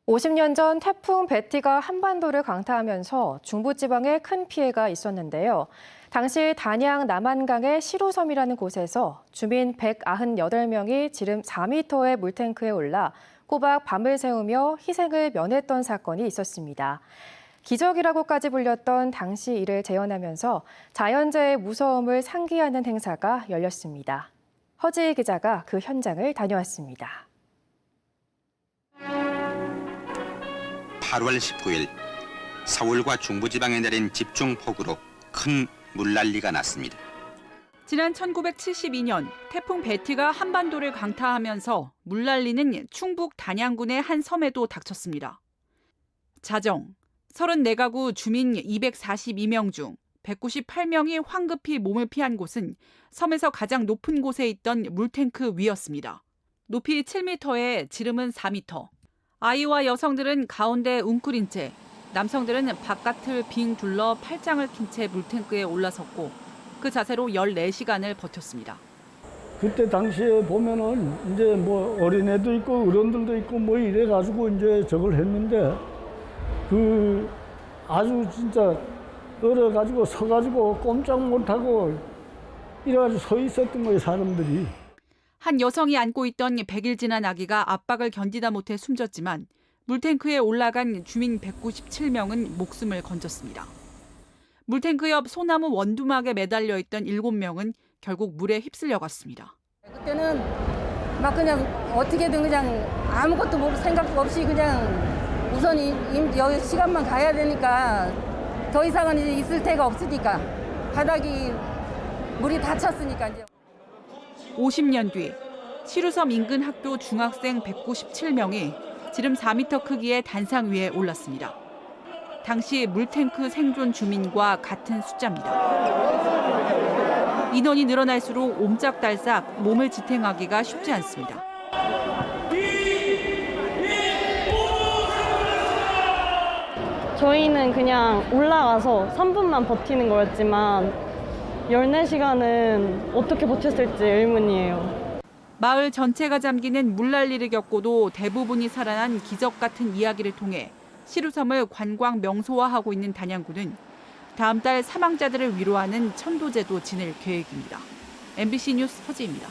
50년 전 태풍 베티가 한반도를 강타하면서 중부지방에 큰 피해가 있었는데요. 당시 단양 남한강의 시루섬이라는 곳에서 주민 198명이 지름 4m의 물탱크에 올라 꼬박 밤을 새우며 희생을 면했던 사건이 있었습니다. 기적이라고까지 불렸던 당시 일을 재현하면서 자연재해의 무서움을 상기하는 행사가 열렸습니다. 허지희 기자가 그 현장을 다녀왔습니다. 8월 19일 서울과 중부지방에 내린 집중폭우로 큰 물난리가 났습니다. 지난 1972년 태풍 베티가 한반도를 강타하면서 물난리는 충북 단양군의 한 섬에도 닥쳤습니다. 자정, 34가구 주민 242명 중 198명이 황급히 몸을 피한 곳은 섬에서 가장 높은 곳에 있던 물탱크 위였습니다. 높이 7m에 지름은 4m. 아이와 여성들은 가운데 웅크린 채, 남성들은 바깥을 빙 둘러 팔짱을 낀 채 물탱크에 올라섰고 그 자세로 14시간을 버텼습니다. 그때 당시에 보면은 이제 뭐 어린애도 있고 어른들도 있고 뭐 이래가지고 이제 저걸 했는데 그 아주 진짜 얼어가지고 서가지고 꼼짝 못하고 이래가지고 서 있었던 거예요, 사람들이. 한 여성이 안고 있던 100일 지난 아기가 압박을 견디다 못해 숨졌지만 물탱크에 올라간 주민 197명은 목숨을 건졌습니다. 물탱크 옆 소나무 원두막에 매달려 있던 7명은 결국 물에 휩쓸려갔습니다. 그때는 막 그냥 어떻게든 그냥 아무것도 생각 없이 그냥 우선 여기 시간만 가야 되니까 더 이상은 이제 있을 데가 없으니까 바닥이 물이 다 찼으니까 이제. 50년 뒤 시루섬 인근 학교 중학생 197명이 지름 4m 크기의 단상 위에 올랐습니다. 당시 물탱크 생존 주민과 같은 숫자입니다. 인원이 늘어날수록 옴짝달싹 몸을 지탱하기가 쉽지 않습니다. 저희는 그냥 올라가서 3분만 버티는 거였지만 14시간은 어떻게 버텼을지 의문이에요. 마을 전체가 잠기는 물난리를 겪고도 대부분이 살아난 기적 같은 이야기를 통해 시루섬을 관광 명소화하고 있는 단양군은 다음 달 사망자들을 위로하는 천도제도 지낼 계획입니다. MBC 뉴스 허지입니다.